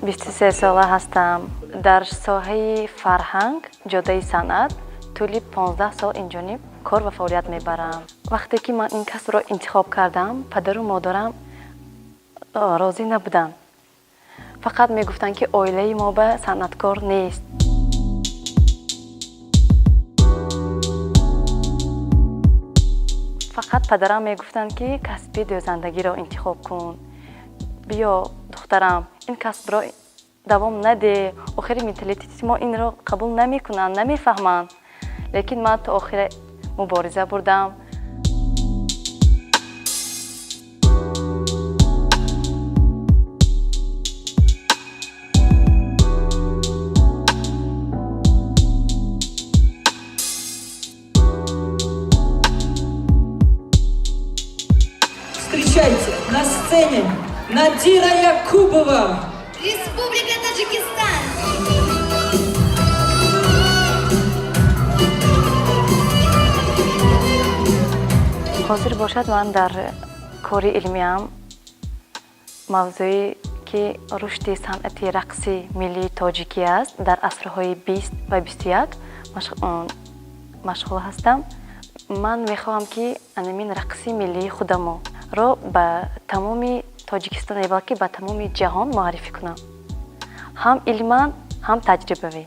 23 ساله هستم. در ساحه فرهنگ جدای صنعت طولی 15 سال اینجا کار و فعالیت میبرم. وقتی که من این کسب را انتخاب کردم پدر و مادرم راضی نبودن. فقط میگفتن که عائله ما به صنعتکار نیست. فقط پدرم میگفتن که کسب دوزندگی را انتخاب کن. بیا دخترم این کسب را دوام نده. آخر منتالیتی ما این را قبول نمیکنن، نمیفهمن. لیکن من تا آخر مبارزه بردم. Встречайте на сцене Нодира Якубова, Республика Таджикистан. حاضر باشد من در کار علمیم موضوعی که رشد صنعت رقص ملی تاجیکی است در عصرهای 20 و 21 مشغول هستم. من میخواهم که این رقص ملی خودم را به تمام تاجیکستان بلکه به تمام جهان معرفی کنم، هم علما هم تجربوی.